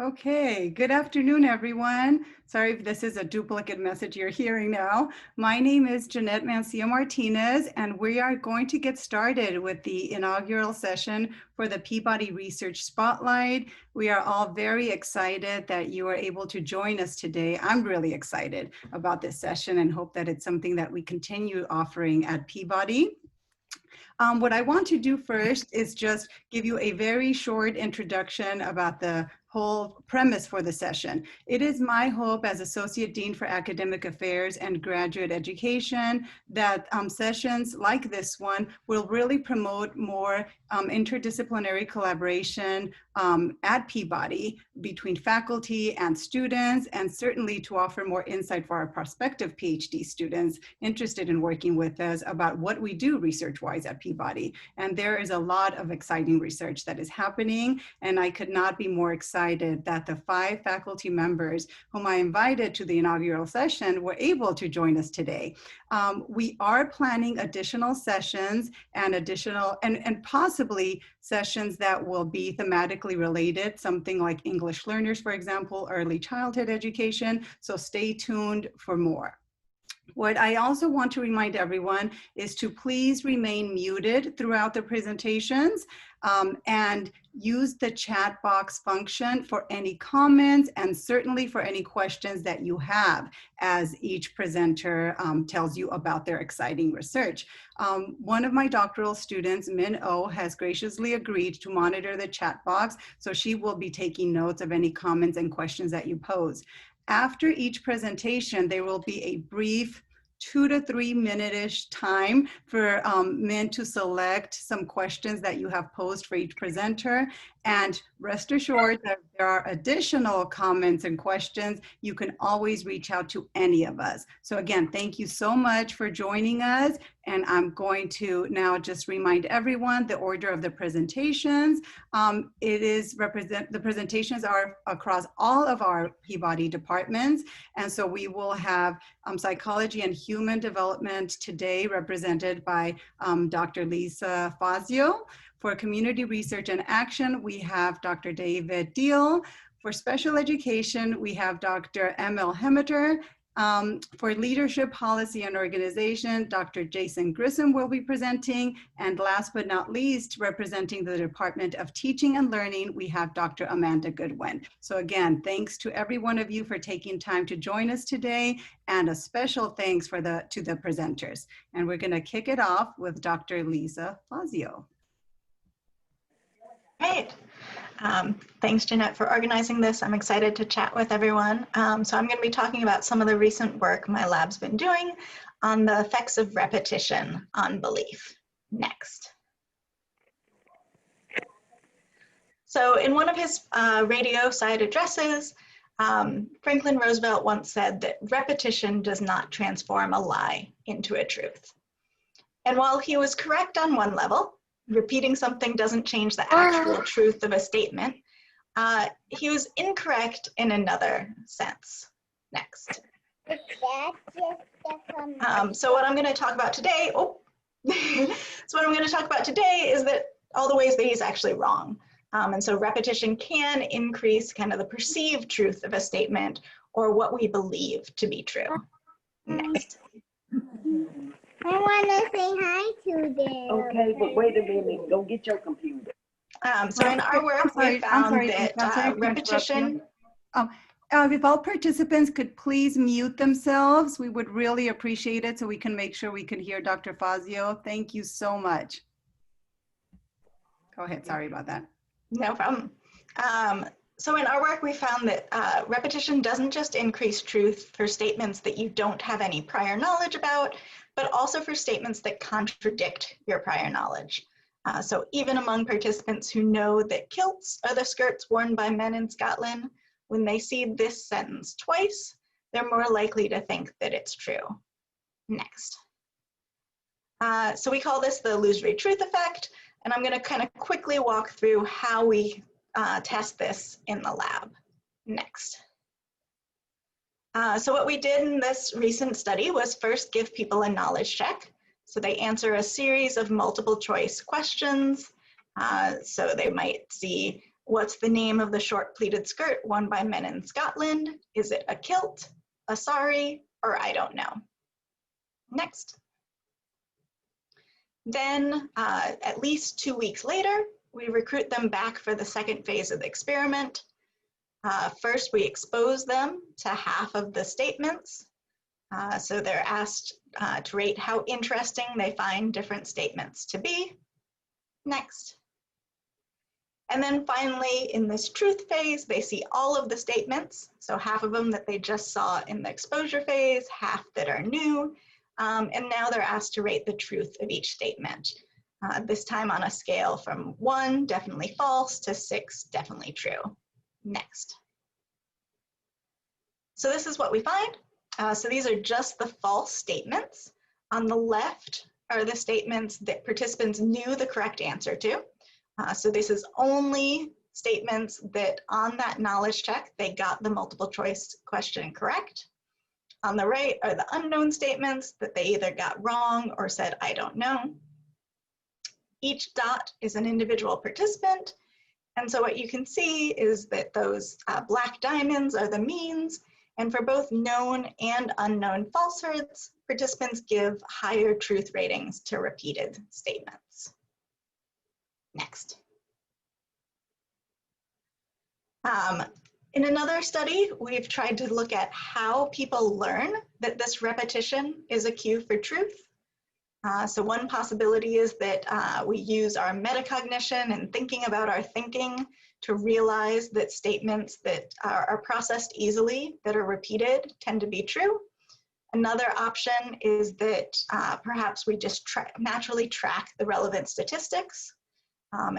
Okay, good afternoon, everyone. Sorry if this is a duplicate message you're hearing now. My name is Jeanette Mancia Martinez, and we are going to get started with the inaugural session for the Peabody Research Spotlight. We are all very excited that you are able to join us today. I'm really excited about this session and hope that it's something that we continue offering at Peabody. What I want to do first is just give you a very short introduction about the whole premise for the session. It is my hope as Associate Dean for Academic Affairs and Graduate Education that sessions like this one will really promote more interdisciplinary collaboration at Peabody between faculty and students, and certainly to offer more insight for our prospective PhD students interested in working with us about what we do research-wise at Peabody. And there is a lot of exciting research that is happening, and I could not be more excited that the 5 faculty members whom I invited to the inaugural session were able to join us today. We are planning additional sessions and and possibly sessions that will be thematically related, something like English learners, for example, early childhood education. So stay tuned for more. What I also want to remind everyone is to please remain muted throughout the presentations and use the chat box function for any comments and certainly for any questions that you have as each presenter tells you about their exciting research. One of my doctoral students, Min Oh, has graciously agreed to monitor the chat box, so she will be taking notes of any comments and questions that you pose. After each presentation, there will be a brief 2 to 3 minute-ish time for Min to select some questions that you have posed for each presenter. And rest assured that if there are additional comments and questions, you can always reach out to any of us. So again, thank you so much for joining us. And I'm going to now just remind everyone the order of the presentations. The presentations are across all of our Peabody departments. And so we will have psychology and human development today represented by Dr. Lisa FAZIO. For community research and action, we have Dr. David DIEHL. For special education, we have Dr. HEMMETER. For leadership, policy, and organization, Dr. Jason Grissom will be presenting. And last but not least, representing the Department of Teaching and Learning, we have Dr. Amanda Goodwin. So again, thanks to every one of you for taking time to join us today, and a special thanks to the presenters. And we're going to kick it off with Dr. Lisa FAZIO. Great. Thanks, Jeanette, for organizing this. I'm excited to chat with everyone. So I'm going to be talking about some of the recent work my lab's been doing on the effects of repetition on belief. Next. So in one of his radio side addresses, Franklin Roosevelt once said that repetition does not transform a lie into a truth. And while he was correct on one level, repeating something doesn't change the actual truth of a statement, he was incorrect in another sense. Next. So what I'm going to talk about today, is that all the ways that he's actually wrong. And so repetition can increase kind of the perceived truth of a statement or what we believe to be true. Next. I want to say hi to them. Okay, but wait a minute. Go get your computer. So in our work, we found that repetition. If all participants could please mute themselves, we would really appreciate it so we can make sure we can hear Dr. FAZIO. Thank you so much. Go ahead. Sorry about that. No problem. So in our work, we found that repetition doesn't just increase truth for statements that you don't have any prior knowledge about, but also for statements that contradict your prior knowledge. So even among participants who know that kilts are the skirts worn by men in Scotland, when they see this sentence twice, they're more likely to think that it's true. Next. So we call this the illusory truth effect, and I'm going to kind of quickly walk through how we test this in the lab. Next. So what we did in this recent study was first give people a knowledge check. So they answer a series of multiple choice questions. So they might see What's the name of the short pleated skirt worn by men in Scotland? Is it a kilt, a sari, or I don't know? Next. Then at least 2 weeks later, we recruit them back for the second phase of the experiment. First, we expose them to half of the statements. So they're asked to rate how interesting they find different statements to be. Next. And then finally, in this truth phase, they see all of the statements. So half of them that they just saw in the exposure phase, half that are new. And now they're asked to rate the truth of each statement. This time on a scale from 1, definitely false, to 6, definitely true. Next. So this is what we find. So these are just the false statements. On the left are the statements that participants knew the correct answer to. So this is only statements that on that knowledge check, they got the multiple choice question correct. On the right are the unknown statements that they either got wrong or said, I don't know. Each dot is an individual participant. And so what you can see is that those black diamonds are the means. And for both known and unknown falsehoods, participants give higher truth ratings to repeated statements. Next. In another study, we've tried to look at how people learn that this repetition is a cue for truth. So one possibility is that we use our metacognition and thinking about our thinking to realize that statements that are processed easily, that are repeated, tend to be true. Another option is that perhaps we just naturally track the relevant statistics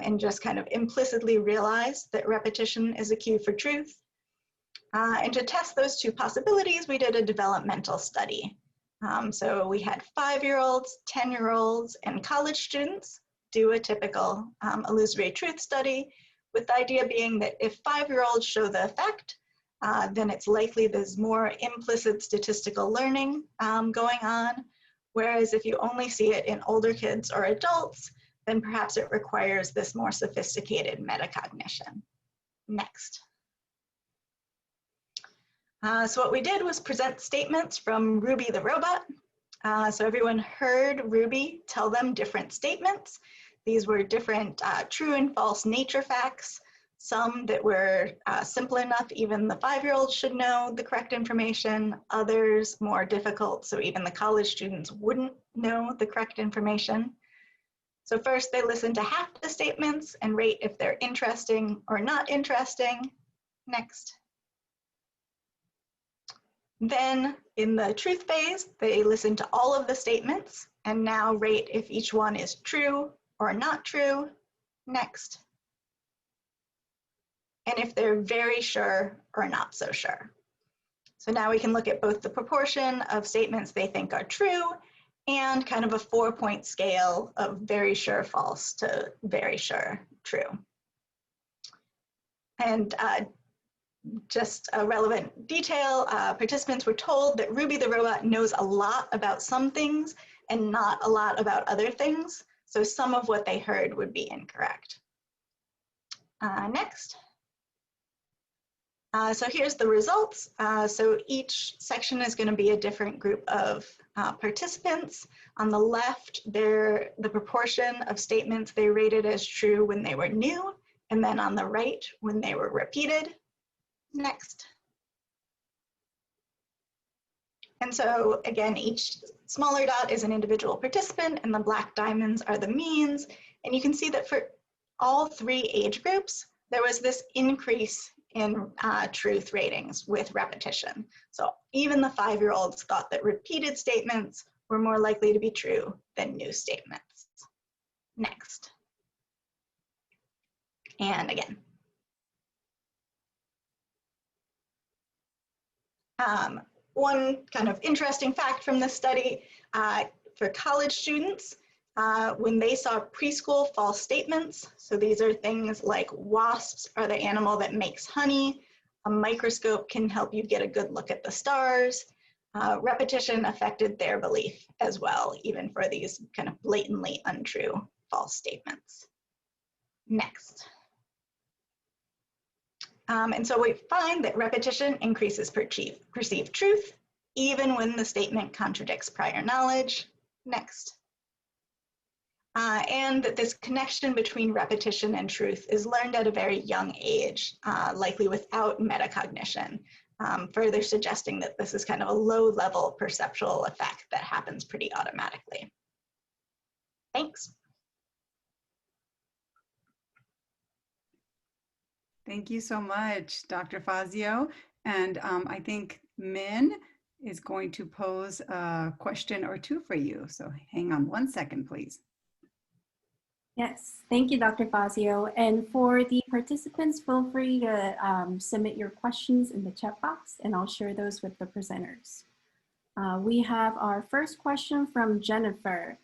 and just kind of implicitly realize that repetition is a cue for truth. And to test those two possibilities, we did a developmental study. So we had 5-year-olds, 10-year-olds, and college students do a typical illusory truth study, with the idea being that if 5-year-olds show the effect, then it's likely there's more implicit statistical learning going on, whereas if you only see it in older kids or adults, then perhaps it requires this more sophisticated metacognition. Next. So what we did was present statements from Ruby the robot. So everyone heard Ruby tell them different statements. These were different true and false nature facts, some that were simple enough even the 5-year-olds should know the correct information, others more difficult, so even the college students wouldn't know the correct information. So first they listen to half the statements and rate if they're interesting or not interesting. Next. Then in the truth phase, they listen to all of the statements and now rate if each one is true or not true. Next. And if they're very sure or not so sure. So now we can look at both the proportion of statements they think are true and kind of a 4-point scale of very sure false to very sure true. And just a relevant detail, participants were told that Ruby the robot knows a lot about some things and not a lot about other things. So some of what they heard would be incorrect. Next. So here's the results. So each section is going to be a different group of participants. On the left, the proportion of statements they rated as true when they were new, and then on the right, when they were repeated. Next. And so again, each smaller dot is an individual participant and the black diamonds are the means. And you can see that for all 3 age groups, there was this increase in truth ratings with repetition. So even the 5-year-olds thought that repeated statements were more likely to be true than new statements. Next. And again. One kind of interesting fact from this study, for college students, when they saw preschool false statements, so these are things like wasps are the animal that makes honey, a microscope can help you get a good look at the stars, repetition affected their belief as well, even for these kind of blatantly untrue false statements. Next. And so we find that repetition increases perceived truth, even when the statement contradicts prior knowledge. Next. And that this connection between repetition and truth is learned at a very young age, likely without metacognition, further suggesting that this is kind of a low-level perceptual effect that happens pretty automatically. Thanks. Thank you so much, Dr. Fazio. And I think Min is going to pose a question or two for you. So hang on one second, please. Yes, thank you, Dr. Fazio. And for the participants, feel free to submit your questions in the chat box, and I'll share those with the presenters. We have our first question from Jennifer.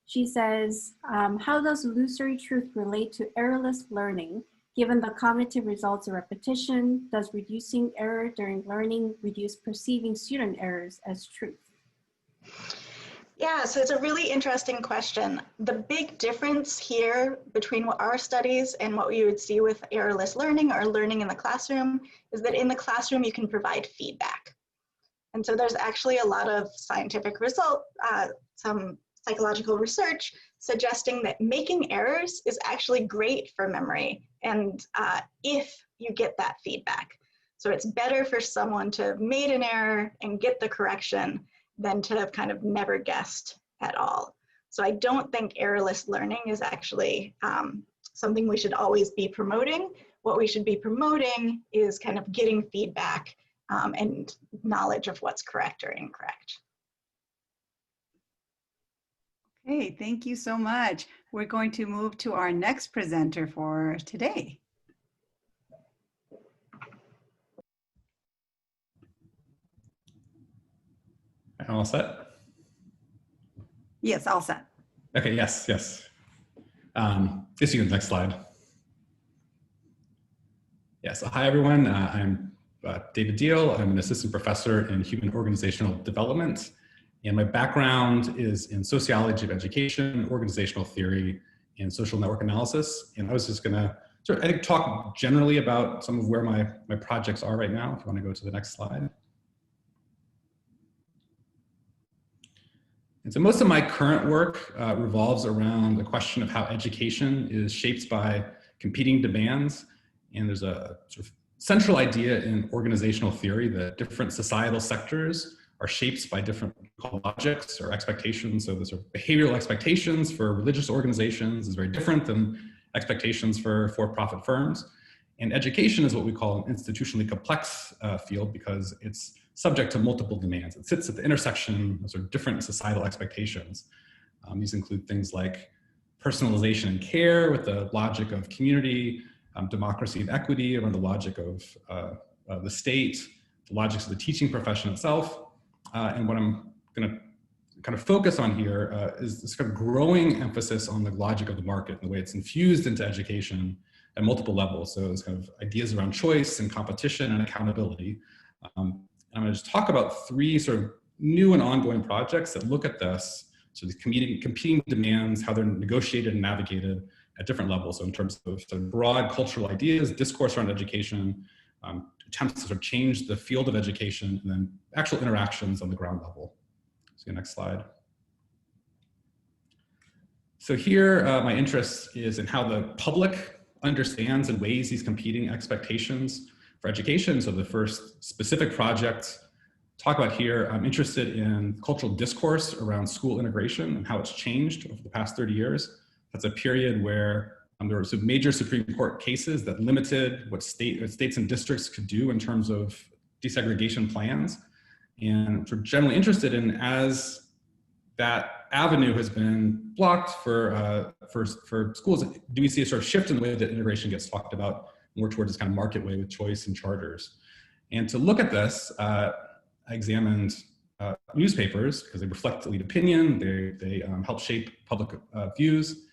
She says, how does illusory truth relate to errorless learning? Given the cognitive results of repetition, does reducing error during learning reduce perceiving student errors as truth? Yeah, so it's a really interesting question. The big difference here between our studies and what we would see with errorless learning or learning in the classroom is that in the classroom you can provide feedback. And so there's actually a lot of scientific some psychological research suggesting that making errors is actually great for memory, and if you get that feedback. So it's better for someone to have made an error and get the correction than to have kind of never guessed at all. So I don't think errorless learning is actually something we should always be promoting. What we should be promoting is kind of getting feedback and knowledge of what's correct or incorrect. Okay, thank you so much. We're going to move to our next presenter for today. All set? Yes, all set. Okay, yes. Just you can next slide. Yeah, so hi everyone, I'm David DIEHL. I'm an assistant professor in human organizational development, and my background is in sociology of education, organizational theory, and social network analysis. And I was just gonna I think talk generally about some of where my projects are right now, if you wanna go to the next slide. And so most of my current work revolves around the question of how education is shaped by competing demands. And there's a sort of central idea in organizational theory that different societal sectors are shaped by different logics or expectations. So the sort of behavioral expectations for religious organizations is very different than expectations for for-profit firms. And education is what we call an institutionally complex field because it's subject to multiple demands. It sits at the intersection of sort of different societal expectations. These include things like personalization and care with the logic of community, democracy and equity around the logic of the state, the logics of the teaching profession itself. And what I'm gonna kind of focus on here is this kind of growing emphasis on the logic of the market and the way it's infused into education at multiple levels. So it's kind of ideas around choice and competition and accountability. I'm going to just talk about three sort of new and ongoing projects that look at this, so these competing demands, how they're negotiated and navigated at different levels. So in terms of sort of broad cultural ideas, discourse around education, attempts to sort of change the field of education, and then actual interactions on the ground level. So next slide. So here, my interest is in how the public understands and weighs these competing expectations for education. So the first specific project talk about here, I'm interested in cultural discourse around school integration and how it's changed over the past 30 years. That's a period where there were some major Supreme Court cases that limited what states and districts could do in terms of desegregation plans. And sort of generally interested in, as that avenue has been blocked for schools, do we see a sort of shift in the way that integration gets talked about more towards this kind of market way with choice and charters? And to look at this, I examined newspapers because they reflect elite opinion, they help shape public views.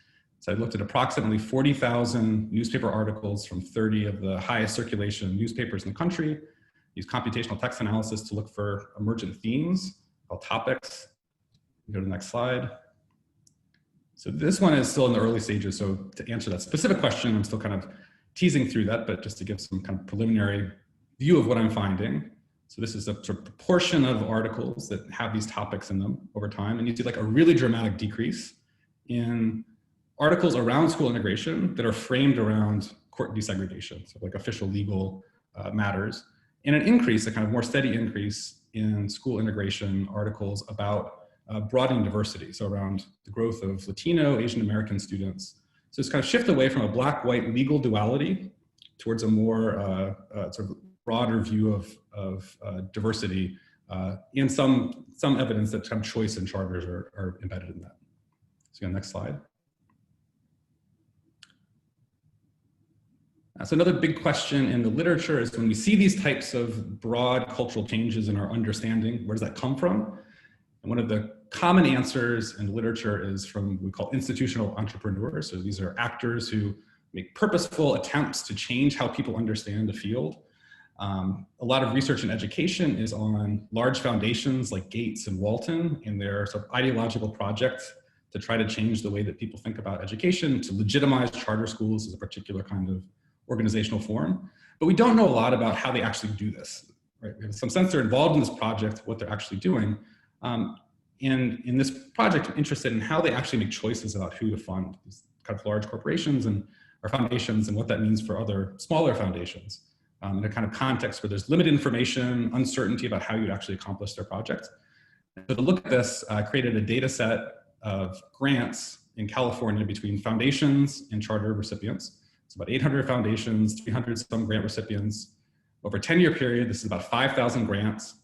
So I looked at approximately 40,000 newspaper articles from 30 of the highest circulation newspapers in the country, used computational text analysis to look for emergent themes called topics. Go to the next slide. So this one is still in the early stages. So to answer that specific question, I'm still kind of teasing through that, but just to give some kind of preliminary view of what I'm finding. So this is a sort of proportion of articles that have these topics in them over time. And you see like a really dramatic decrease in articles around school integration that are framed around court desegregation, so like official legal matters, and an increase, a kind of more steady increase in school integration articles about broadening diversity, so around the growth of Latino, Asian American students. So it's kind of shift away from a black-white legal duality towards a more sort of broader view of diversity, and some evidence that kind of choice and charters are embedded in that. So next slide. So another big question in the literature is when we see these types of broad cultural changes in our understanding, where does that come from? And one of the common answers in literature is from what we call institutional entrepreneurs. So these are actors who make purposeful attempts to change how people understand a field. A lot of research in education is on large foundations like Gates and Walton and their sort of ideological projects to try to change the way that people think about education, to legitimize charter schools as a particular kind of organizational form. But we don't know a lot about how they actually do this, right? We have some sense they're involved in this project, what they're actually doing. And in this project, I'm interested in how they actually make choices about who to fund, these kind of large corporations and or foundations, and what that means for other smaller foundations. In a kind of context where there's limited information, uncertainty about how you'd actually accomplish their project. So to look at this, I created a data set of grants in California between foundations and charter recipients. It's about 800 foundations, 300 some grant recipients. Over a 10-year period, this is about 5,000 grants,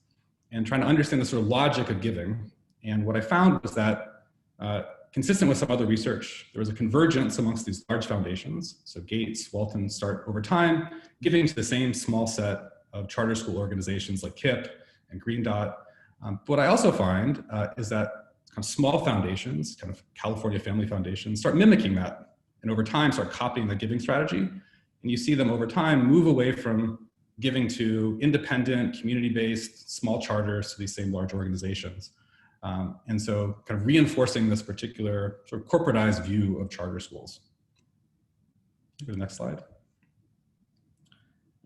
and trying to understand the sort of logic of giving. And what I found was that, consistent with some other research, there was a convergence amongst these large foundations. So Gates, Walton start over time giving to the same small set of charter school organizations like KIPP and Green Dot. What I also find is that kind of small foundations, kind of California family foundations, start mimicking that, and over time start copying the giving strategy. And you see them over time move away from giving to independent, community-based, small charters to these same large organizations. And so kind of reinforcing this particular sort of corporatized view of charter schools. Go to the next slide.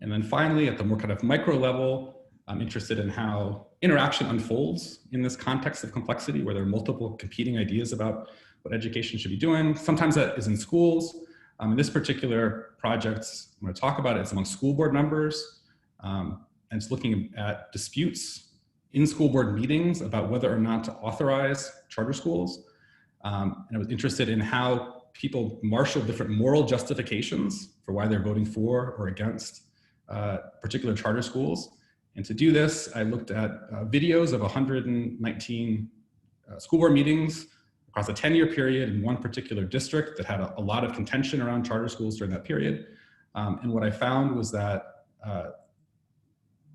And then finally, at the more kind of micro level, I'm interested in how interaction unfolds in this context of complexity, where there are multiple competing ideas about what education should be doing. Sometimes that is in schools. In this particular project, I'm going to talk about it, it's among school board members, and it's looking at disputes in school board meetings about whether or not to authorize charter schools. And I was interested in how people marshal different moral justifications for why they're voting for or against particular charter schools. And to do this, I looked at videos of 119 school board meetings across a 10-year period in one particular district that had a lot of contention around charter schools during that period. And what I found was that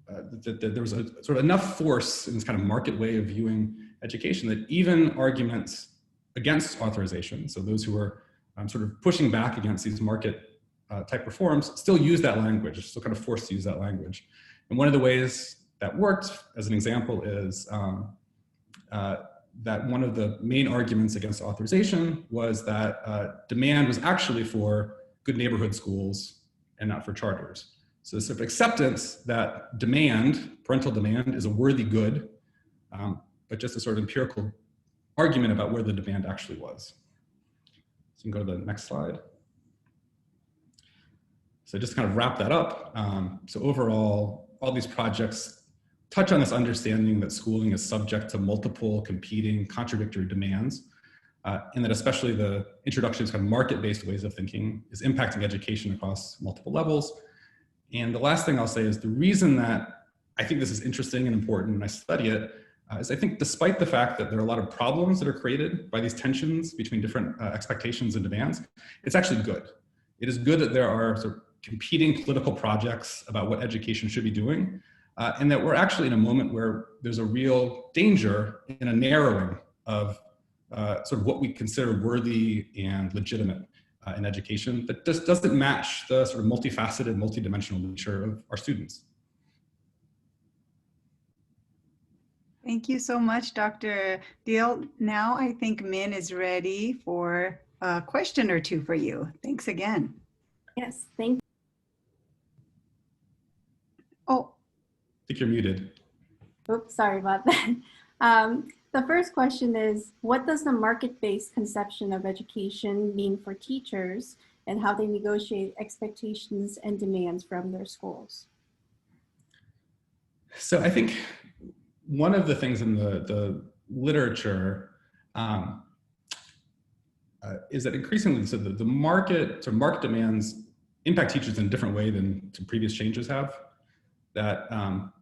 there was a sort of enough force in this kind of market way of viewing education that even arguments against authorization, so those who were sort of pushing back against these market type reforms, still use that language, still kind of forced to use that language. And one of the ways that worked, as an example, is that one of the main arguments against authorization was that demand was actually for good neighborhood schools and not for charters. So the sort of acceptance that demand, parental demand, is a worthy good, but just a sort of empirical argument about where the demand actually was. So you can go to the next slide. So just to kind of wrap that up. So overall, all these projects touch on this understanding that schooling is subject to multiple competing contradictory demands, and that especially the introduction to kind of market-based ways of thinking is impacting education across multiple levels. And the last thing I'll say is the reason that I think this is interesting and important when I study it is I think despite the fact that there are a lot of problems that are created by these tensions between different expectations and demands, it's actually good. It is good that there are sort of competing political projects about what education should be doing, and that we're actually in a moment where there's a real danger in a narrowing of sort of what we consider worthy and legitimate in education that just doesn't match the sort of multifaceted, multidimensional nature of our students. Thank you so much, Dr. DIEHL. Now I think Min is ready for a question or two for you. Thanks again. Yes, thank you. think you're muted. Oops, sorry about that. The first question is, what does the market-based conception of education mean for teachers and how they negotiate expectations and demands from their schools? So I think one of the things in the literature is that increasingly, so the market demands impact teachers in a different way than some previous changes have. That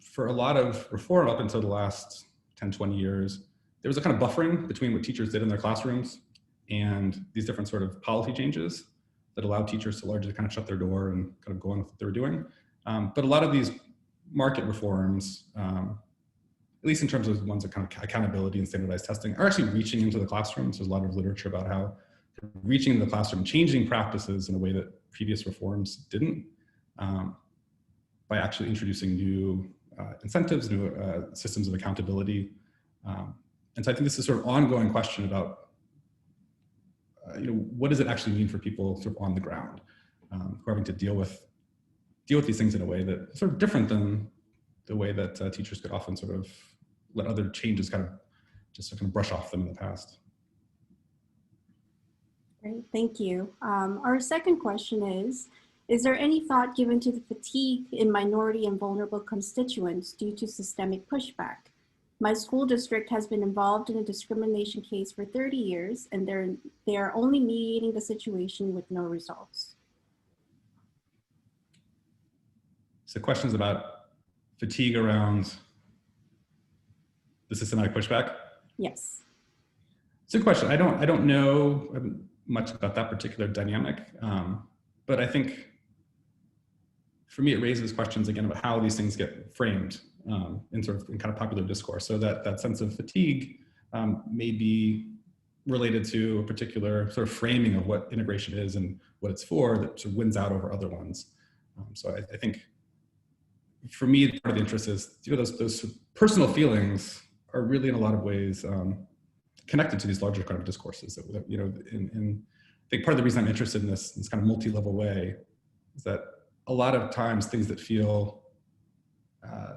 for a lot of reform up until the last 10, 20 years, there was a kind of buffering between what teachers did in their classrooms and these different sort of policy changes that allowed teachers to largely kind of shut their door and kind of go on with what they were doing. But a lot of these market reforms, at least in terms of the ones that kind of accountability and standardized testing, are actually reaching into the classrooms. There's a lot of literature about how reaching into the classroom, changing practices in a way that previous reforms didn't, by actually introducing new incentives, new systems of accountability. And so I think this is sort of ongoing question about, what does it actually mean for people sort of on the ground who are having to deal with these things in a way that is sort of different than the way that teachers could often sort of let other changes kind of just kind of brush off them in the past. Great, thank you. Our second question is there any thought given to the fatigue in minority and vulnerable constituents due to systemic pushback? My school district has been involved in a discrimination case for 30 years, and they are only mediating the situation with no results. So questions about fatigue around the systematic pushback? Yes. It's a good question. I don't know much about that particular dynamic, but I think for me, it raises questions again about how these things get framed in kind of popular discourse. So that sense of fatigue may be related to a particular sort of framing of what integration is and what it's for that sort of wins out over other ones. So I think for me, part of the interest is those personal feelings are really in a lot of ways connected to these larger kind of discourses that and I think part of the reason I'm interested in this kind of multi-level way is that a lot of times things that feel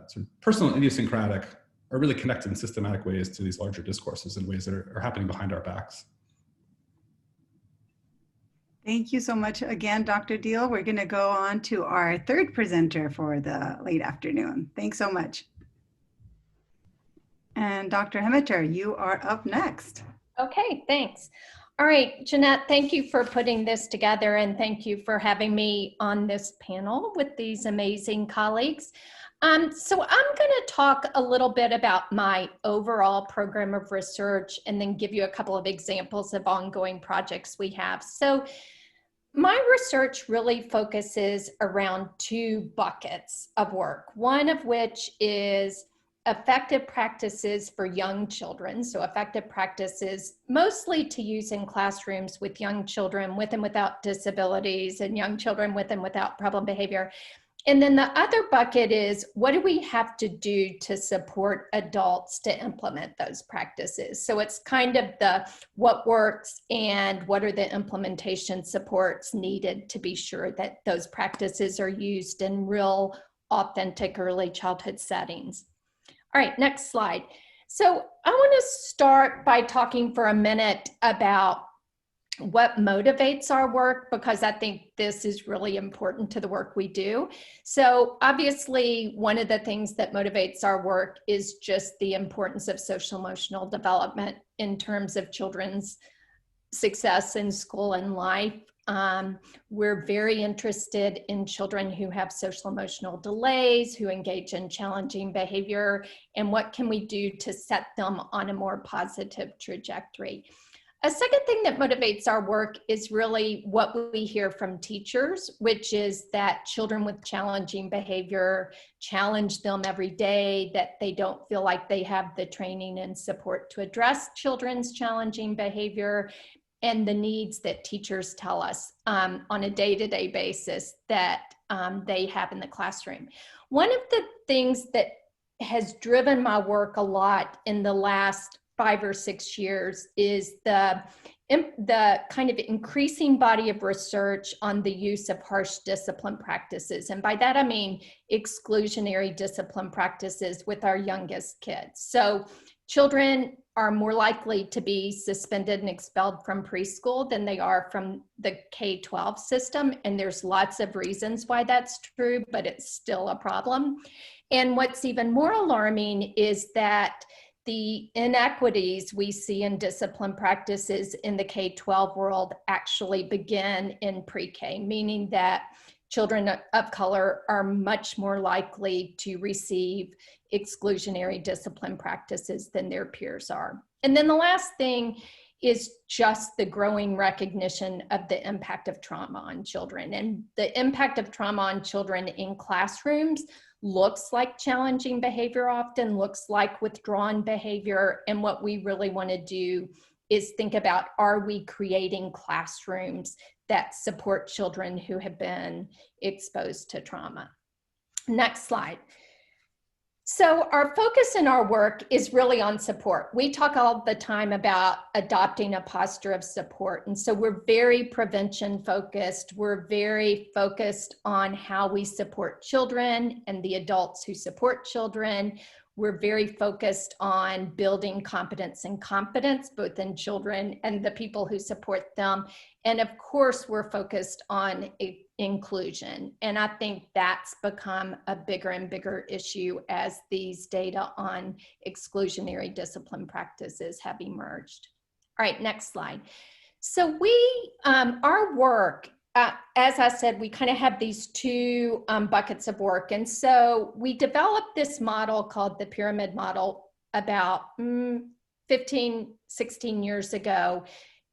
sort of personal and idiosyncratic are really connected in systematic ways to these larger discourses in ways that are happening behind our backs. Thank you so much again, Dr. DIEHL. We're going to go on to our third presenter for the late afternoon. Thanks so much. And Dr. HEMMETER, you are up next. Okay, thanks. All right, Jeanette, thank you for putting this together and thank you for having me on this panel with these amazing colleagues. So I'm going to talk a little bit about my overall program of research and then give you a couple of examples of ongoing projects we have. So my research really focuses around two buckets of work, one of which is effective practices for young children. So effective practices mostly to use in classrooms with young children with and without disabilities and young children with and without problem behavior. And then the other bucket is, what do we have to do to support adults to implement those practices? So it's kind of the what works and what are the implementation supports needed to be sure that those practices are used in real, authentic early childhood settings. All right, next slide. So I want to start by talking for a minute about what motivates our work, because I think this is really important to the work we do. So obviously, one of the things that motivates our work is just the importance of social emotional development in terms of children's success in school and life. We're very interested in children who have social emotional delays, who engage in challenging behavior, and what can we do to set them on a more positive trajectory. A second thing that motivates our work is really what we hear from teachers, which is that children with challenging behavior challenge them every day, that they don't feel like they have the training and support to address children's challenging behavior, and the needs that teachers tell us on a day-to-day basis that they have in the classroom. One of the things that has driven my work a lot in the last 5 or 6 years is the the kind of increasing body of research on the use of harsh discipline practices. And by that, I mean exclusionary discipline practices with our youngest kids. So children are more likely to be suspended and expelled from preschool than they are from the K-12 system. And there's lots of reasons why that's true, but it's still a problem. And what's even more alarming is that the inequities we see in discipline practices in the K-12 world actually begin in pre-K, meaning that children of color are much more likely to receive exclusionary discipline practices than their peers are. And then the last thing is just the growing recognition of the impact of trauma on children. And the impact of trauma on children in classrooms looks like challenging behavior, often looks like withdrawn behavior. And what we really want to do is think about, are we creating classrooms that support children who have been exposed to trauma? Next slide. So our focus in our work is really on support. We talk all the time about adopting a posture of support. And so we're very prevention focused. We're very focused on how we support children and the adults who support children. We're very focused on building competence and confidence, both in children and the people who support them. And of course, we're focused on inclusion. And I think that's become a bigger and bigger issue as these data on exclusionary discipline practices have emerged. All right, next slide. So our work, as I said, we kind of have these two buckets of work. And so we developed this model called the pyramid model about 15, 16 years ago.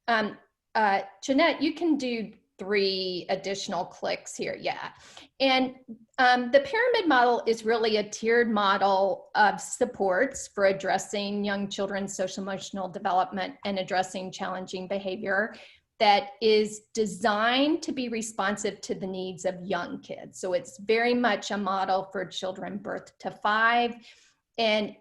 Jeanette, you can do 3 additional clicks here, yeah. And the pyramid model is really a tiered model of supports for addressing young children's social emotional development and addressing challenging behavior that is designed to be responsive to the needs of young kids. So it's very much a model for children birth to 5. And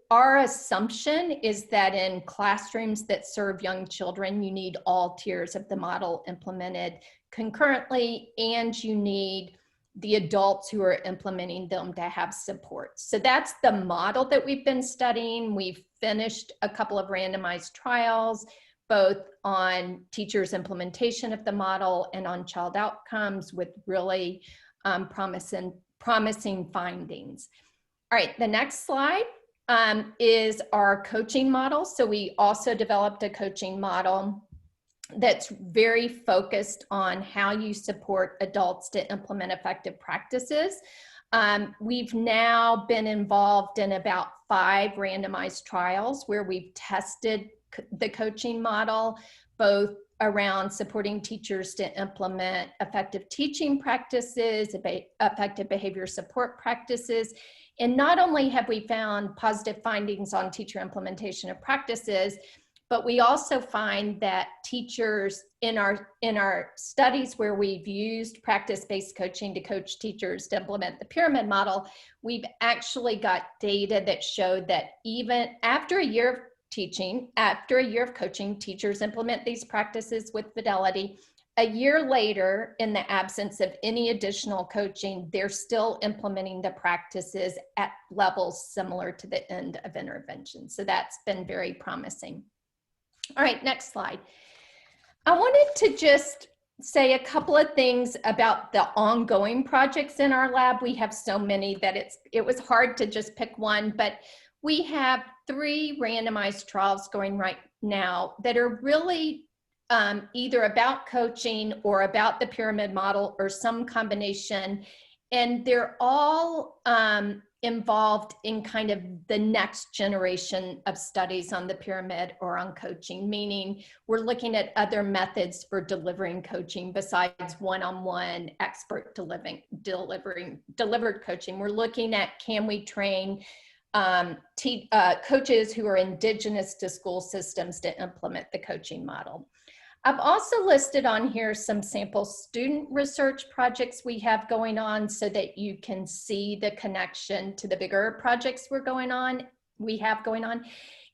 our assumption is that in classrooms that serve young children, you need all tiers of the model implemented concurrently, and you need the adults who are implementing them to have support. So that's the model that we've been studying. We've finished a couple of randomized trials, both on teachers' implementation of the model and on child outcomes, with really promising findings. All right, the next slide is our coaching model. So we also developed a coaching model that's very focused on how you support adults to implement effective practices. We've now been involved in about 5 randomized trials where we've tested the coaching model, both around supporting teachers to implement effective teaching practices, effective behavior support practices. And not only have we found positive findings on teacher implementation of practices, but we also find that teachers in our studies where we've used practice-based coaching to coach teachers to implement the pyramid model, we've actually got data that showed that even after a year of teaching, after a year of coaching, teachers implement these practices with fidelity. A year later, in the absence of any additional coaching, they're still implementing the practices at levels similar to the end of intervention. So that's been very promising. All right, next slide. I wanted to just say a couple of things about the ongoing projects in our lab. We have so many that it was hard to just pick one, but we have 3 randomized trials going right now that are really either about coaching or about the pyramid model or some combination. And they're all involved in kind of the next generation of studies on the pyramid or on coaching, meaning we're looking at other methods for delivering coaching besides one-on-one expert delivered coaching. We're looking at, can we train coaches who are indigenous to school systems to implement the coaching model. I've also listed on here some sample student research projects we have going on so that you can see the connection to the bigger projects we have going on.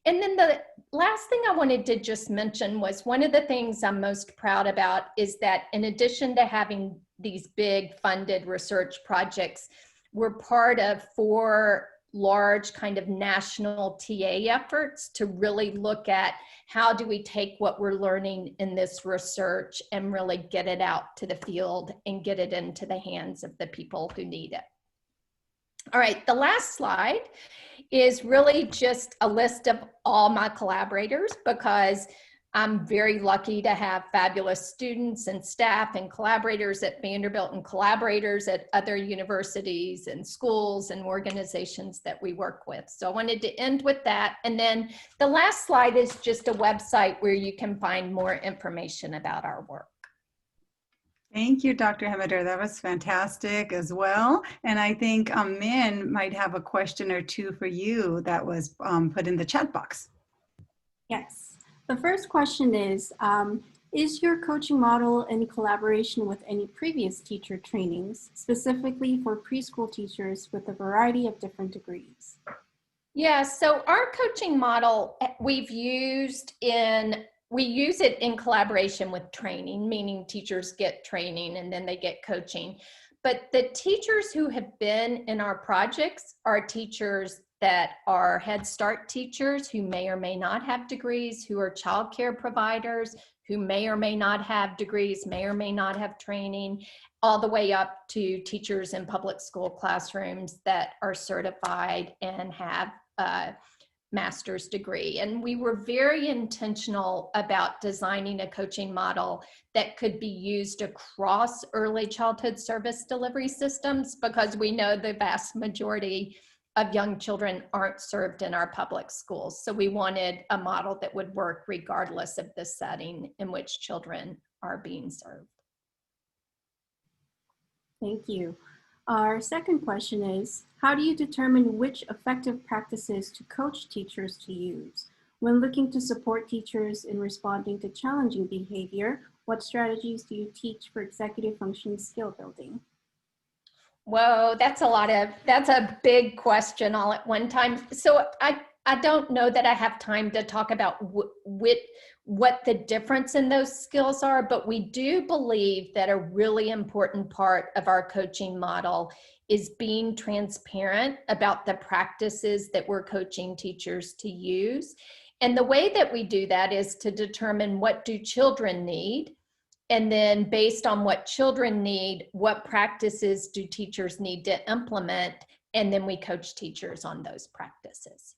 And then the last thing I wanted to just mention was one of the things I'm most proud about is that in addition to having these big funded research projects, we're part of 4 large kind of national TA efforts to really look at how do we take what we're learning in this research and really get it out to the field and get it into the hands of the people who need it. All right, the last slide is really just a list of all my collaborators, because I'm very lucky to have fabulous students and staff and collaborators at Vanderbilt and collaborators at other universities and schools and organizations that we work with. So I wanted to end with that. And then the last slide is just a website where you can find more information about our work. Thank you, Dr. HEMMETER. That was fantastic as well. And I think Min might have a question or two for you that was put in the chat box. Yes. The first question is your coaching model in collaboration with any previous teacher trainings, specifically for preschool teachers with a variety of different degrees? Yeah, so our coaching model we use it in collaboration with training, meaning teachers get training and then they get coaching. But the teachers who have been in our projects are teachers that are Head Start teachers who may or may not have degrees, who are childcare providers, who may or may not have degrees, may or may not have training, all the way up to teachers in public school classrooms that are certified and have master's degree. And we were very intentional about designing a coaching model that could be used across early childhood service delivery systems, because we know the vast majority of young children aren't served in our public schools. So we wanted a model that would work regardless of the setting in which children are being served. Thank you. Our second question is, how do you determine which effective practices to coach teachers to use? When looking to support teachers in responding to challenging behavior, what strategies do you teach for executive function skill building? Whoa, that's a big question all at one time. So I don't know that I have time to talk about what the difference in those skills are, but we do believe that a really important part of our coaching model is being transparent about the practices that we're coaching teachers to use. And the way that we do that is to determine what do children need, and then based on what children need, what practices do teachers need to implement, and then we coach teachers on those practices.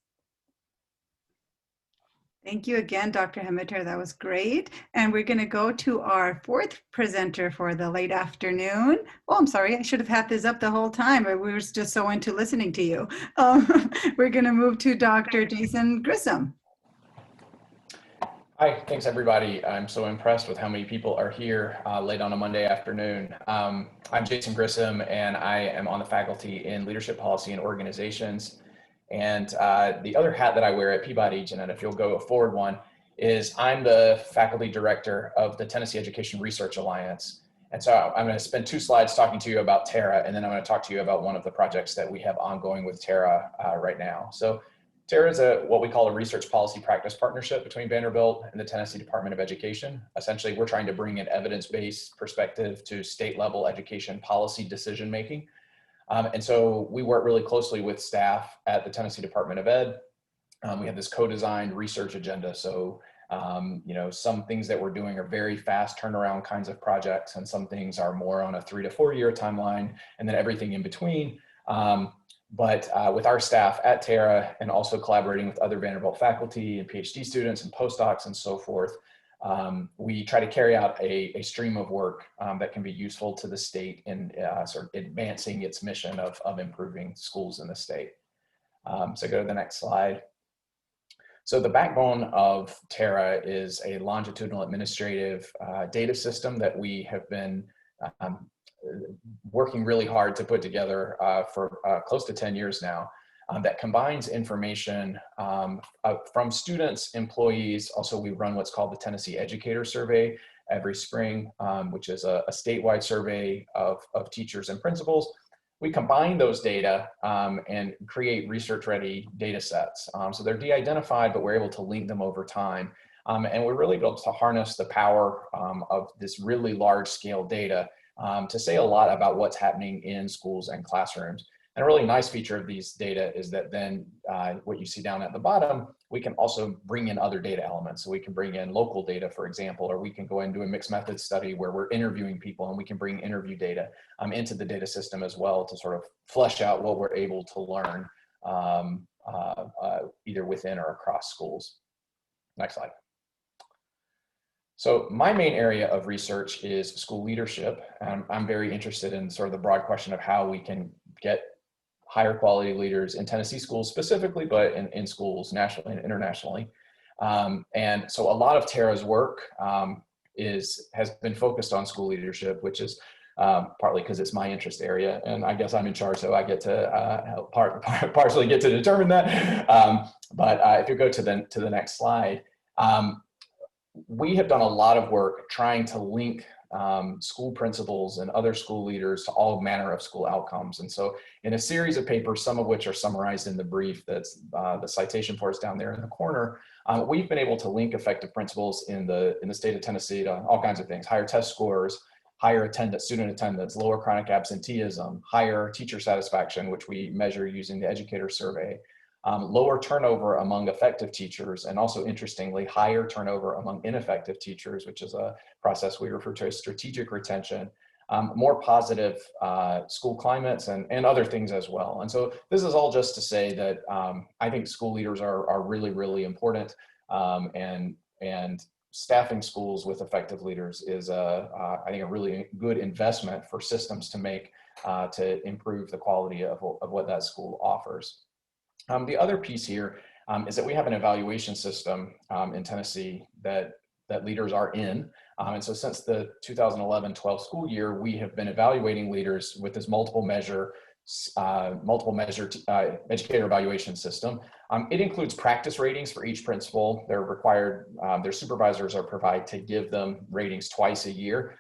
Thank you again, Dr. HEMMETER. That was great. And we're going to go to our 4th presenter for the late afternoon. Oh, I'm sorry. I should have had this up the whole time, but we were just so into listening to you. We're going to move to Dr. Jason Grissom. Hi, thanks everybody. I'm so impressed with how many people are here late on a Monday afternoon. I'm Jason Grissom, and I am on the faculty in leadership policy and organizations. And the other hat that I wear at Peabody, Jeanette, if you'll go forward one, is I'm the faculty director of the Tennessee Education Research Alliance. And so I'm going to spend 2 slides talking to you about TARA, and then I'm going to talk to you about one of the projects that we have ongoing with TARA right now. So TARA is what we call a research policy practice partnership between Vanderbilt and the Tennessee Department of Education. Essentially, we're trying to bring an evidence-based perspective to state-level education policy decision-making. And so we work really closely with staff at the Tennessee Department of Ed. We have this co-designed research agenda. So, you know, some things that we're doing are very fast turnaround kinds of projects, and some things are more on a 3 to 4 year timeline, and then everything in between. But with our staff at TARA, and also collaborating with other Vanderbilt faculty and PhD students and postdocs and so forth, we try to carry out a stream of work that can be useful to the state in sort of advancing its mission of improving schools in the state. So go to the next slide. So the backbone of TARA is a longitudinal administrative data system that we have been working really hard to put together for close to 10 years now. That combines information from students, employees. Also, we run what's called the Tennessee Educator Survey every spring, which is a statewide survey of teachers and principals. we combine those data and create research-ready data sets. So they're de-identified, but we're able to link them over time. And we're really able to harness the power of this really large-scale data to say a lot about what's happening in schools and classrooms. And a really nice feature of these data is that then what you see down at the bottom, we can also bring in other data elements. So we can bring in local data, for example, or we can go and do a mixed method study where we're interviewing people and we can bring interview data into the data system as well to sort of flesh out what we're able to learn either within or across schools. Next slide. So my main area of research is school leadership. I'm very interested in sort of the broad question of how we can get higher quality leaders in Tennessee schools specifically, but in schools nationally and internationally. And so a lot of Tara's work has been focused on school leadership, which is partly because it's my interest area, and I guess I'm in charge, so I get to help partially get to determine that. But if you go to the next slide, we have done a lot of work trying to link school principals and other school leaders to all manner of school outcomes. And so in a series of papers, some of which are summarized in the brief that's the citation for us down there in the corner, we've been able to link effective principals in the state of Tennessee to all kinds of things: higher test scores, higher student attendance, lower chronic absenteeism, higher teacher satisfaction, which we measure using the educator survey, lower turnover among effective teachers, and also interestingly, higher turnover among ineffective teachers, which is a process we refer to as strategic retention, more positive school climates, and other things as well. And so this is all just to say that I think school leaders are really, really important, and staffing schools with effective leaders is I think a really good investment for systems to make to improve the quality of what that school offers. The other piece here is that we have an evaluation system in Tennessee that leaders are in. And so since the 2011-12 school year, we have been evaluating leaders with this multiple measure educator evaluation system. It includes practice ratings for each principal. They're required, their supervisors are provided to give them ratings twice a year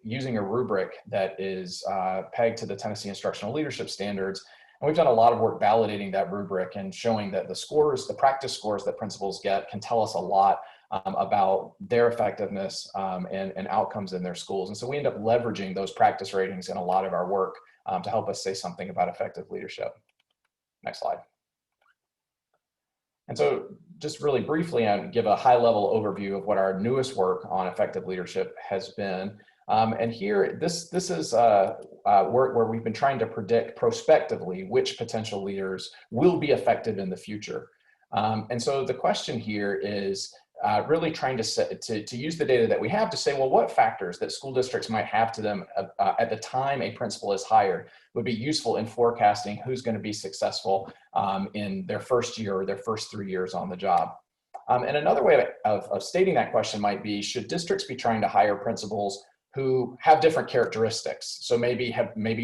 using a rubric that is pegged to the Tennessee Instructional Leadership Standards. And we've done a lot of work validating that rubric and showing that the practice scores that principals get can tell us a lot about their effectiveness and outcomes in their schools. And so we end up leveraging those practice ratings in a lot of our work to help us say something about effective leadership. Next slide. And so just really briefly, I'll give a high-level overview of what our newest work on effective leadership has been. And here, this is work where we've been trying to predict prospectively which potential leaders will be effective in the future. And so the question here is really trying to use the data that we have to say, well, what factors that school districts might have to them at the time a principal is hired would be useful in forecasting who's going to be successful in their first year or their first 3 years on the job. And another way of stating that question might be, should districts be trying to hire principals who have different characteristics? So maybe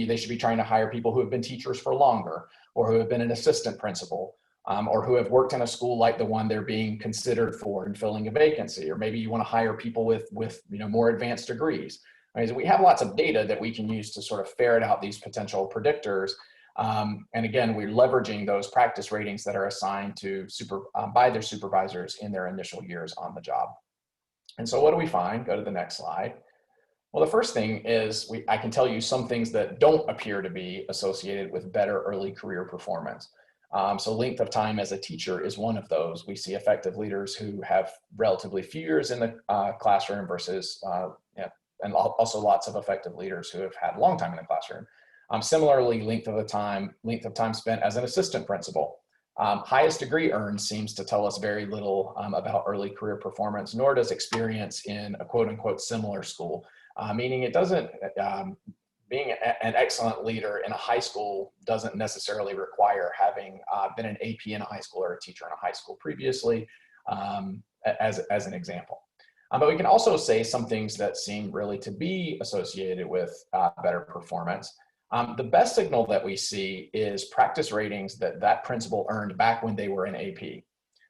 they should be trying to hire people who have been teachers for longer, or who have been an assistant principal, or who have worked in a school like the one they're being considered for and filling a vacancy. Or maybe you want to hire people with more advanced degrees. Right? So we have lots of data that we can use to sort of ferret out these potential predictors. And again, we're leveraging those practice ratings that are assigned to by their supervisors in their initial years on the job. And so what do we find? Go to the next slide. Well, the first thing is I can tell you some things that don't appear to be associated with better early career performance. So length of time as a teacher is one of those. We see effective leaders who have relatively few years in the classroom versus, and also lots of effective leaders who have had a long time in the classroom. Similarly, length of time spent as an assistant principal. Highest degree earned seems to tell us very little about early career performance, nor does experience in a quote unquote similar school. Meaning it doesn't, being an excellent leader in a high school doesn't necessarily require having been an AP in a high school or a teacher in a high school previously, as an example. But we can also say some things that seem really to be associated with better performance. The best signal that we see is practice ratings that principal earned back when they were in AP.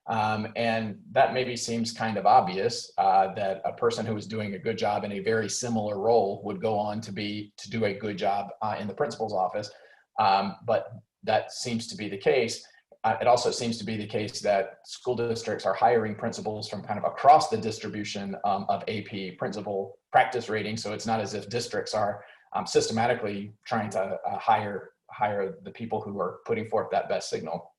And that maybe seems kind of obvious that a person who was doing a good job in a very similar role would go on to do a good job in the principal's office. but that seems to be the case. It also seems to be the case that school districts are hiring principals from kind of across the distribution of AP principal practice ratings. So it's not as if districts are systematically trying to hire the people who are putting forth that best signal.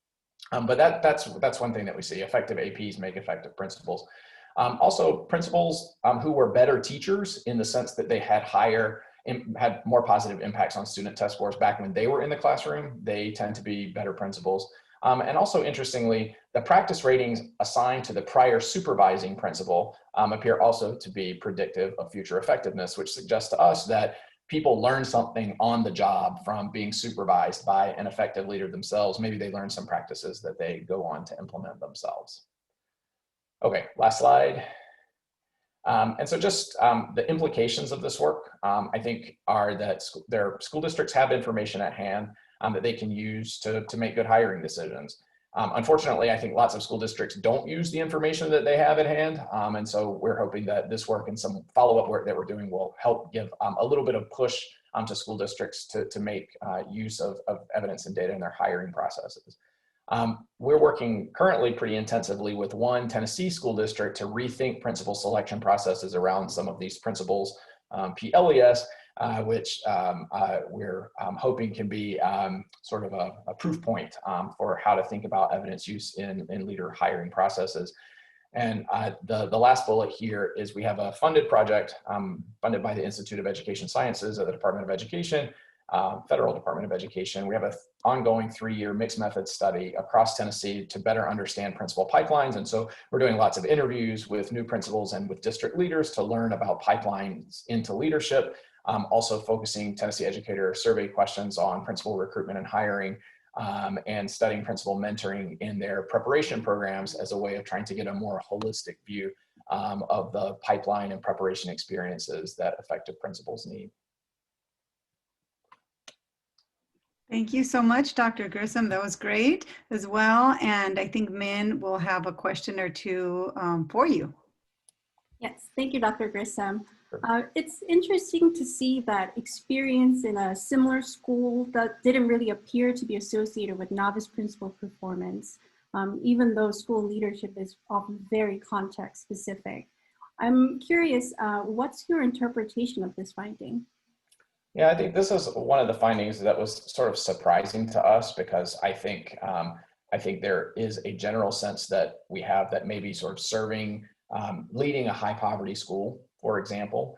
But that's one thing that we see. Effective APs make effective principals. Also, principals who were better teachers in the sense that they had had more positive impacts on student test scores back when they were in the classroom, they tend to be better principals. And also, interestingly, the practice ratings assigned to the prior supervising principal appear also to be predictive of future effectiveness, which suggests to us that people learn something on the job from being supervised by an effective leader themselves. Maybe they learn some practices that they go on to implement themselves. Okay, last slide. And so just the implications of this work, I think, are that their school districts have information at hand that they can use to make good hiring decisions. Unfortunately, I think lots of school districts don't use the information that they have at hand. And so we're hoping that this work and some follow-up work that we're doing will help give a little bit of push to school districts to make use of evidence and data in their hiring processes. We're working currently pretty intensively with one Tennessee school district to rethink principal selection processes around some of these principles, PLES, which we're hoping can be sort of a proof point for how to think about evidence use in leader hiring processes. And the last bullet here is we have a funded project funded by the Institute of Education Sciences at the Department of Education, Federal Department of Education. We have an ongoing 3-year mixed method study across Tennessee to better understand principal pipelines. And so we're doing lots of interviews with new principals and with district leaders to learn about pipelines into leadership. Also focusing Tennessee educator survey questions on principal recruitment and hiring, and studying principal mentoring in their preparation programs as a way of trying to get a more holistic view of the pipeline and preparation experiences that effective principals need. Thank you so much, Dr. Grissom. That was great as well. And I think Min will have a question or two for you. Yes, thank you, Dr. Grissom. It's interesting to see that experience in a similar school that didn't really appear to be associated with novice principal performance, even though school leadership is often very context specific. I'm curious, what's your interpretation of this finding? Yeah, I think this is one of the findings that was sort of surprising to us, because I think there is a general sense that we have that maybe sort of serving, leading a high poverty school, for example,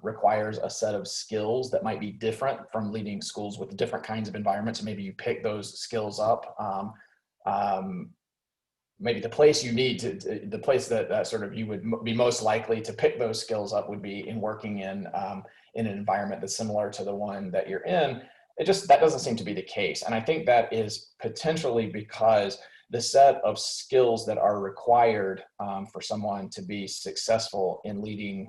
requires a set of skills that might be different from leading schools with different kinds of environments. Maybe you pick those skills up. Maybe the place you need to, the place that sort of you would be most likely to pick those skills up would be in working in an environment that's similar to the one that you're in. That doesn't seem to be the case. And I think that is potentially because the set of skills that are required for someone to be successful in leading,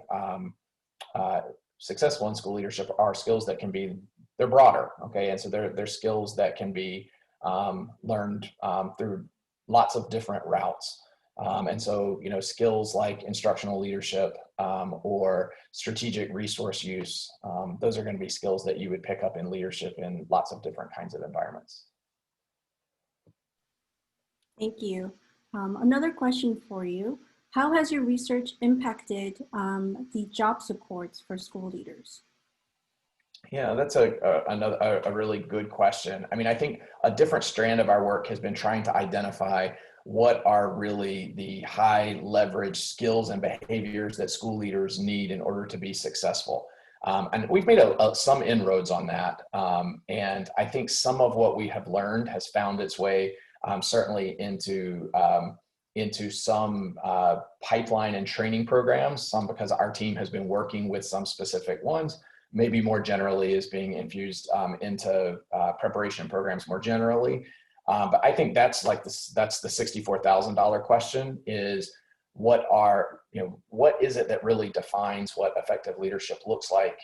successful in school leadership are skills that can be, they're broader, okay? And so they're skills that can be learned through lots of different routes. And so, you know, skills like instructional leadership or strategic resource use, those are going to be skills that you would pick up in leadership in lots of different kinds of environments. Thank you. Another question for you. How has your research impacted the job supports for school leaders? Yeah, that's a really good question. I mean, I think a different strand of our work has been trying to identify what are really the high leverage skills and behaviors that school leaders need in order to be successful. And we've made some inroads on that. And I think some of what we have learned has found its way certainly into some pipeline and training programs, some because our team has been working with some specific ones, maybe more generally is being infused into preparation programs more generally. But I think that's like that's the $64,000 question, is what is it that really defines what effective leadership looks like?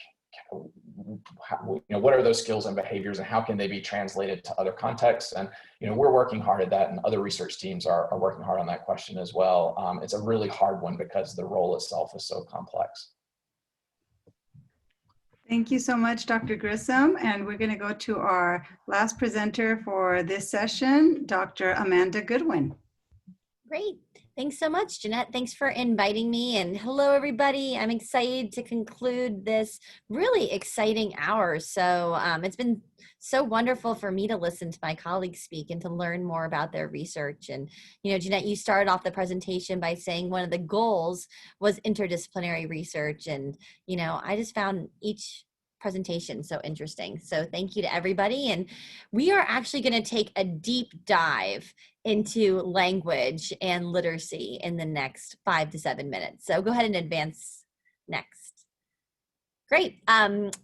What are those skills and behaviors, and how can they be translated to other contexts? And we're working hard at that, and other research teams are working hard on that question as well. It's a really hard one because the role itself is so complex. Thank you so much, Dr. Grissom. And we're going to go to our last presenter for this session, Dr. Amanda Goodwin. Great. Thanks so much, Jeanette. Thanks for inviting me. And hello, everybody. I'm excited to conclude this really exciting hour. So it's been so wonderful for me to listen to my colleagues speak and to learn more about their research. And, you know, Jeanette, you started off the presentation by saying one of the goals was interdisciplinary research. And, you know, I just found each presentation so interesting. So thank you to everybody. And we are actually going to take a deep dive into language and literacy in the next 5 to 7 minutes. So go ahead and advance next. Great.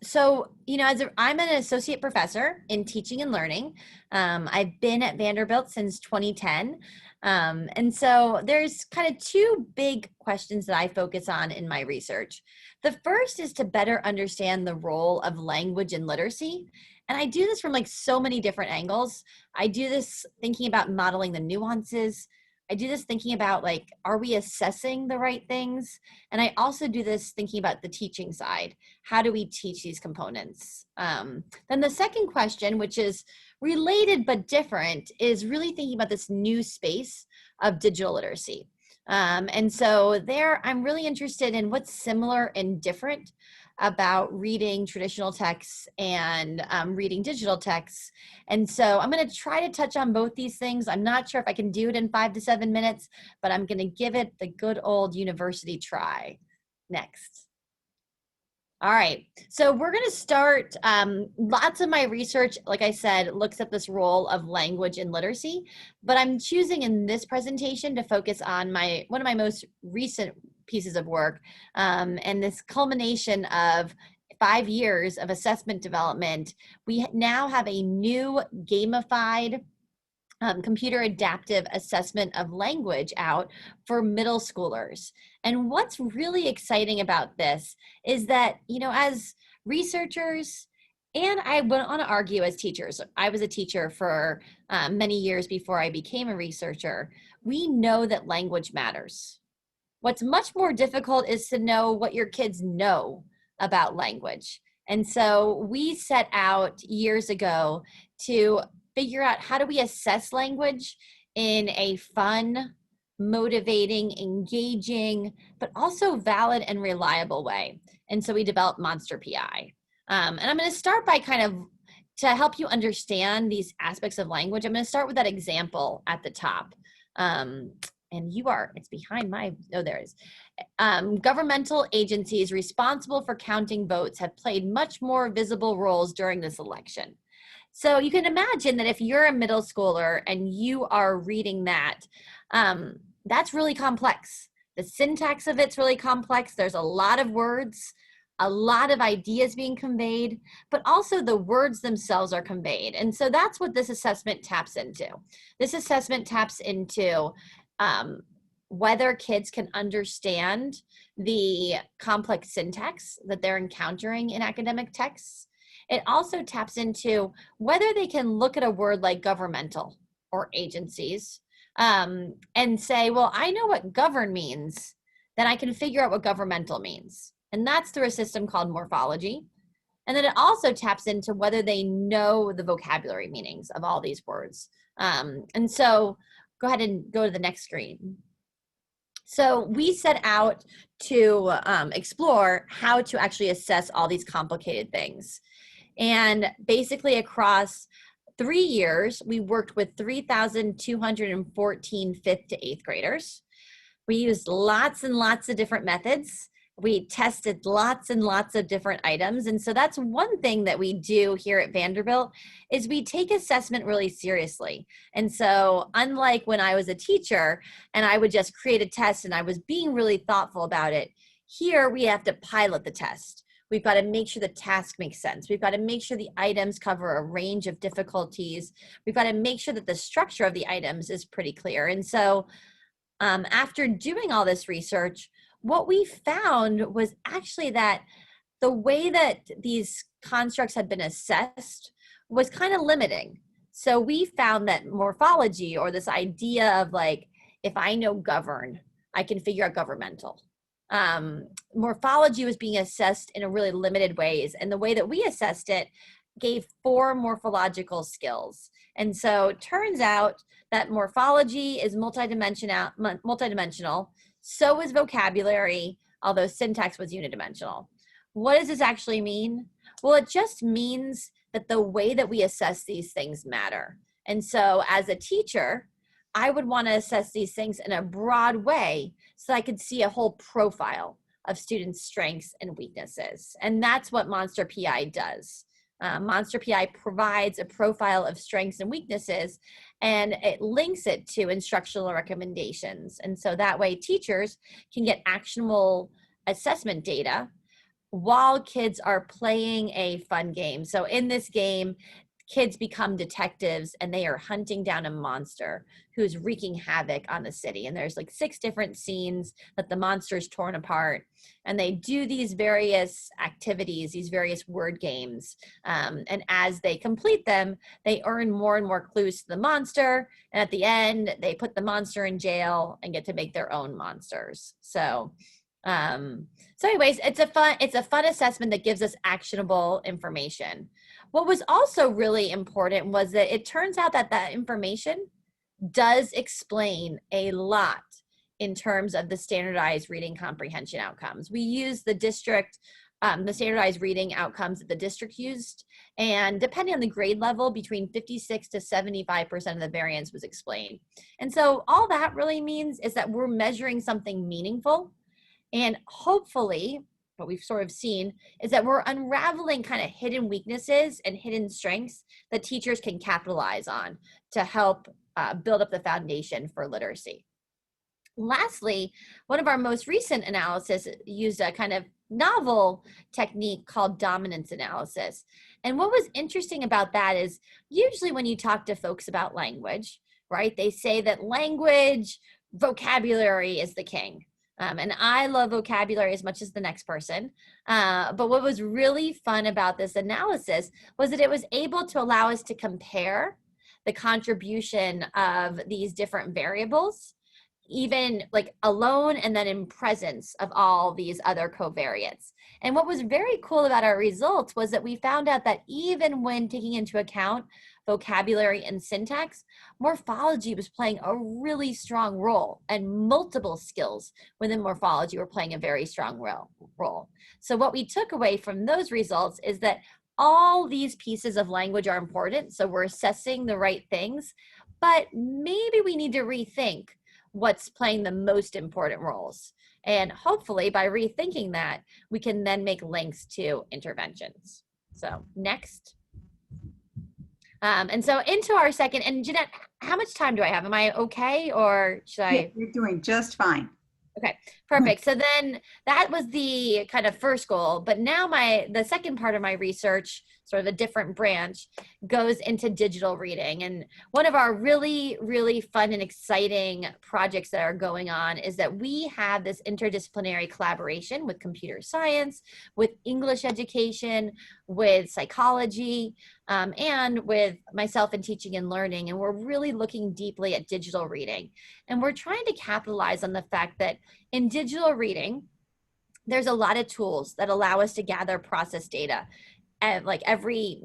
So, you know, I'm an associate professor in teaching and learning. I've been at Vanderbilt since 2010. And so there's kind of two big questions that I focus on in my research. The first is to better understand the role of language and literacy. And I do this from like so many different angles. I do this thinking about modeling the nuances. I do this thinking about like, are we assessing the right things? And I also do this thinking about the teaching side. How do we teach these components? Then the second question, which is related but different, is really thinking about this new space of digital literacy. And so there, I'm really interested in what's similar and different about reading traditional texts and reading digital texts. And so I'm going to try to touch on both these things. I'm not sure if I can do it in 5 to 7 minutes, but I'm going to give it the good old university try. Next. All right, so we're going to start, lots of my research, like I said, looks at this role of language and literacy, but I'm choosing in this presentation to focus on one of my most recent pieces of work, and this culmination of 5 years of assessment development. We now have a new gamified computer adaptive assessment of language out for middle schoolers. And what's really exciting about this is that, you know, as researchers, and I would want to argue as teachers, I was a teacher for many years before I became a researcher, we know that language matters. What's much more difficult is to know what your kids know about language. And so we set out years ago to figure out how do we assess language in a fun, motivating, engaging, but also valid and reliable way. And so we developed Monster PI. And I'm going to start by to help you understand these aspects of language, I'm going to start with that example at the top. And it's behind oh, there it is. Governmental agencies responsible for counting votes have played much more visible roles during this election. So you can imagine that if you're a middle schooler and you are reading that, that's really complex. The syntax of it's really complex. There's a lot of words, a lot of ideas being conveyed, but also the words themselves are conveyed. And so that's what this assessment taps into. This assessment taps into whether kids can understand the complex syntax that they're encountering in academic texts. It also taps into whether they can look at a word like governmental or agencies and say, well, I know what govern means, then I can figure out what governmental means. And that's through a system called morphology. And then it also taps into whether they know the vocabulary meanings of all these words. And so go ahead and go to the next screen. So we set out to explore how to actually assess all these complicated things. And basically across 3 years, we worked with 3,214 5th to 8th graders. We used lots and lots of different methods. We tested lots and lots of different items. And so that's one thing that we do here at Vanderbilt is we take assessment really seriously. And so unlike when I was a teacher and I would just create a test and I was being really thoughtful about it, here we have to pilot the test. We've got to make sure the task makes sense. We've got to make sure the items cover a range of difficulties. We've got to make sure that the structure of the items is pretty clear. And so after doing all this research, what we found was actually that the way that these constructs had been assessed was kind of limiting. So we found that morphology, or this idea of like, if I know govern, I can figure out governmental. morphology was being assessed in a really limited ways. And the way that we assessed it gave 4 morphological skills. And so it turns out that morphology is multidimensional. So is vocabulary, although syntax was unidimensional. What does this actually mean? Well, it just means that the way that we assess these things matter. And so as a teacher, I would want to assess these things in a broad way so I could see a whole profile of students' strengths and weaknesses. And that's what Monster PI does. Monster PI provides a profile of strengths and weaknesses, and it links it to instructional recommendations. And so that way teachers can get actionable assessment data while kids are playing a fun game. So in this game, kids become detectives and they are hunting down a monster who's wreaking havoc on the city. And there's like 6 different scenes that the monster's torn apart. And they do these various activities, these various word games. And as they complete them, they earn more and more clues to the monster. And at the end, they put the monster in jail and get to make their own monsters. So anyways, it's a fun assessment that gives us actionable information. What was also really important was that it turns out that that information does explain a lot in terms of the standardized reading comprehension outcomes. We use the standardized reading outcomes that the district used, and depending on the grade level, between 56 to 75% of the variance was explained. And so all that really means is that we're measuring something meaningful, and hopefully what we've sort of seen is that we're unraveling kind of hidden weaknesses and hidden strengths that teachers can capitalize on to help build up the foundation for literacy. Lastly, one of our most recent analysis used a kind of novel technique called dominance analysis. And what was interesting about that is usually when you talk to folks about language, right, they say that language, vocabulary is the king. And I love vocabulary as much as the next person. But what was really fun about this analysis was that it was able to allow us to compare the contribution of these different variables, even like alone and then in presence of all these other covariates. And what was very cool about our results was that we found out that even when taking into account vocabulary and syntax, morphology was playing a really strong role, and multiple skills within morphology were playing a very strong role. So what we took away from those results is that all these pieces of language are important, so we're assessing the right things, but maybe we need to rethink what's playing the most important roles. And hopefully by rethinking that, we can then make links to interventions. So next. And so into our second, and Jeanette, how much time do I have? Am I okay, or should I? Yeah, you're doing just fine. Okay, perfect. So then that was the kind of first goal, but now the second part of my research, sort of a different branch, goes into digital reading. And one of our really, really fun and exciting projects that are going on is that we have this interdisciplinary collaboration with computer science, with English education, with psychology, and with myself in teaching and learning. And we're really looking deeply at digital reading. And we're trying to capitalize on the fact that in digital reading, there's a lot of tools that allow us to gather process data at like every,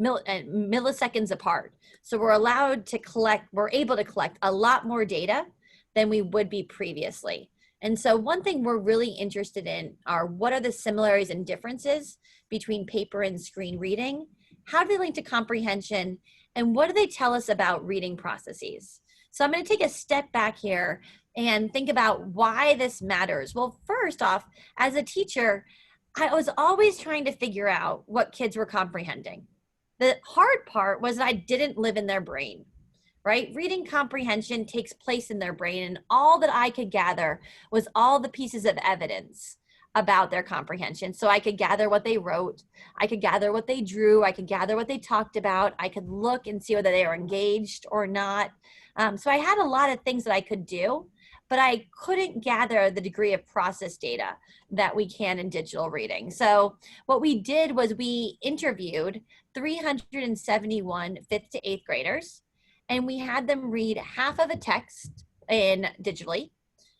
milliseconds apart. So we're able to collect a lot more data than we would be previously. And so one thing we're really interested in are what are the similarities and differences between paper and screen reading? How do they link to comprehension? And what do they tell us about reading processes? So I'm going to take a step back here and think about why this matters. Well, first off, as a teacher, I was always trying to figure out what kids were comprehending. The hard part was that I didn't live in their brain, right? Reading comprehension takes place in their brain, and all that I could gather was all the pieces of evidence about their comprehension. So I could gather what they wrote, I could gather what they drew, I could gather what they talked about, I could look and see whether they were engaged or not. So I had a lot of things that I could do, but I couldn't gather the degree of process data that we can in digital reading. So what we did was we interviewed 371 5th to 8th graders, and we had them read half of a text digitally,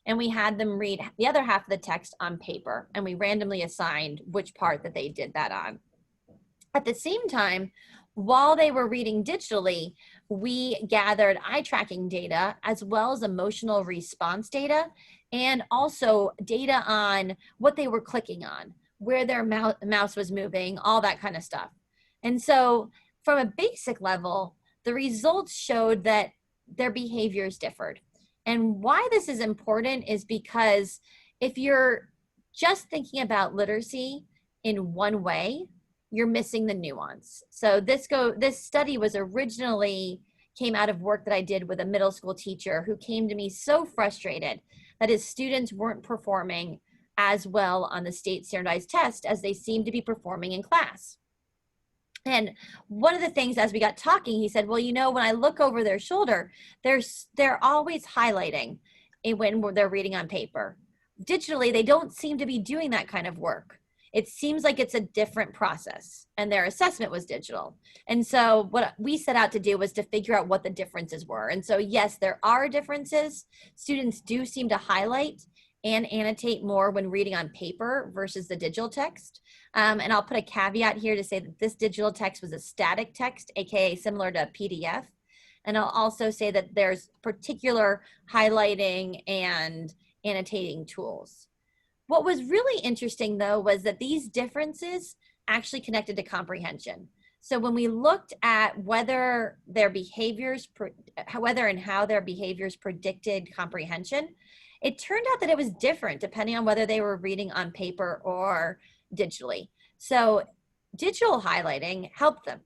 and we had them read the other half of the text on paper, and we randomly assigned which part that they did that on. At the same time, while they were reading digitally, we gathered eye tracking data as well as emotional response data, and also data on what they were clicking on, where their mouse was moving, all that kind of stuff. And so from a basic level, the results showed that their behaviors differed. And why this is important is because if you're just thinking about literacy in one way, you're missing the nuance. So this study was originally came out of work that I did with a middle school teacher who came to me so frustrated that his students weren't performing as well on the state standardized test as they seemed to be performing in class. And one of the things as we got talking, he said, well, you know, when I look over their shoulder, they're always highlighting when they're reading on paper. Digitally, they don't seem to be doing that kind of work. It seems like it's a different process, and their assessment was digital. And so what we set out to do was to figure out what the differences were. And so yes, there are differences. Students do seem to highlight and annotate more when reading on paper versus the digital text. And I'll put a caveat here to say that this digital text was a static text, AKA similar to a PDF. And I'll also say that there's particular highlighting and annotating tools. What was really interesting though was that these differences actually connected to comprehension. So when we looked at whether their behaviors, whether and how their behaviors predicted comprehension, it turned out that it was different depending on whether they were reading on paper or digitally. So digital highlighting helped them.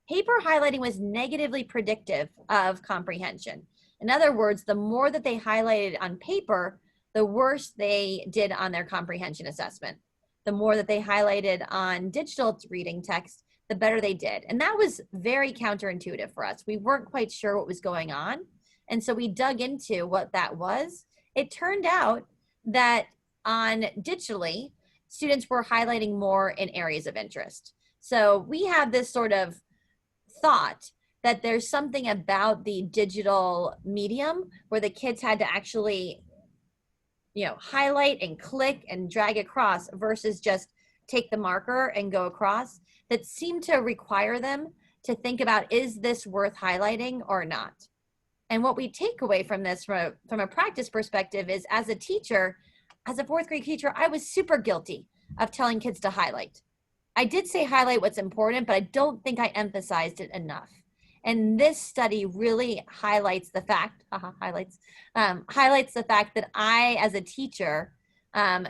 Paper highlighting was negatively predictive of comprehension. In other words, the more that they highlighted on paper, the worse they did on their comprehension assessment. The more that they highlighted on digital reading text, the better they did. And that was very counterintuitive for us. We weren't quite sure what was going on. And so we dug into what that was. It turned out that on digitally, students were highlighting more in areas of interest. So we have this sort of thought that there's something about the digital medium where the kids had to actually, you know, highlight and click and drag across versus just take the marker and go across, that seemed to require them to think about, is this worth highlighting or not? And what we take away from this from a practice perspective is, as a teacher, as a fourth grade teacher, I was super guilty of telling kids to highlight. I did say highlight what's important, but I don't think I emphasized it enough. And this study really highlights the fact, highlights the fact that I, as a teacher,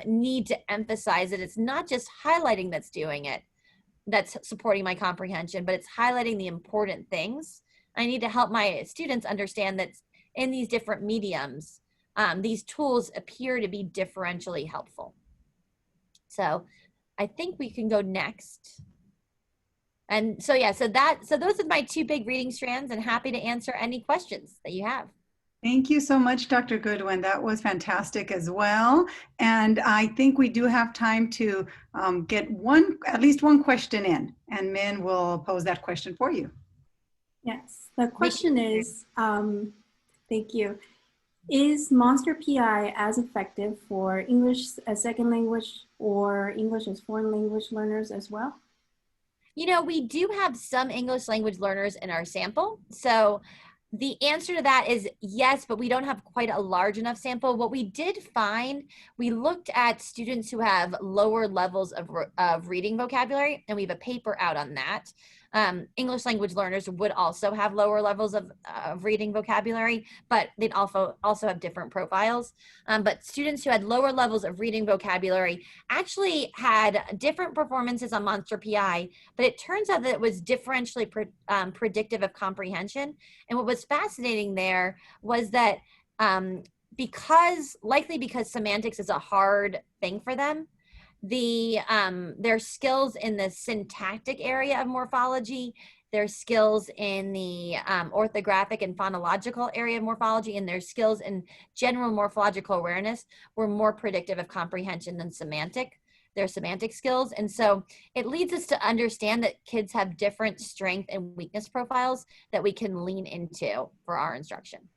need to emphasize that it's not just highlighting that's doing it, that's supporting my comprehension, but it's highlighting the important things. I need to help my students understand that in these different mediums, these tools appear to be differentially helpful. So I think we can go next. And so, yeah, so those are my two big reading strands, and happy to answer any questions that you have. Thank you so much, Dr. Goodwin. That was fantastic as well. And I think we do have time to get at least one question in, and Min will pose that question for you. Yes, the question is, thank you. Is Monster PI as effective for English as second language or English as foreign language learners as well? You know, we do have some English language learners in our sample. So the answer to that is yes, but we don't have quite a large enough sample. What we did find, we looked at students who have lower levels of reading vocabulary, and we have a paper out on that. English language learners would also have lower levels of reading vocabulary, but they'd also have different profiles. But students who had lower levels of reading vocabulary actually had different performances on Monster PI, but it turns out that it was differentially predictive of comprehension. And what was fascinating there was that likely because semantics is a hard thing for them, their skills in the syntactic area of morphology, their skills in the orthographic and phonological area of morphology, and their skills in general morphological awareness were more predictive of comprehension than their semantic skills. And so it leads us to understand that kids have different strength and weakness profiles that we can lean into for our instruction.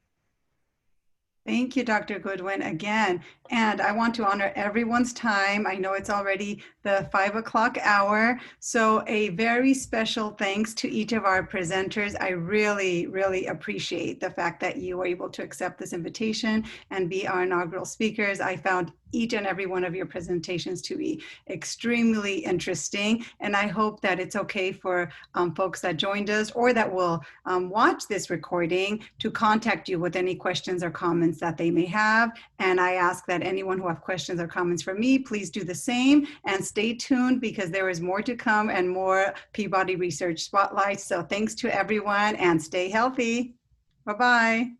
Thank you, Dr. Goodwin, again. And I want to honor everyone's time. I know it's already the 5 o'clock hour. So a very special thanks to each of our presenters. I really, really appreciate the fact that you were able to accept this invitation and be our inaugural speakers. I found each and every one of your presentations to be extremely interesting. And I hope that it's okay for folks that joined us or that will watch this recording to contact you with any questions or comments that they may have. And I ask that anyone who have questions or comments for me, please do the same and stay tuned because there is more to come and more Peabody Research Spotlights. So thanks to everyone and stay healthy. Bye-bye.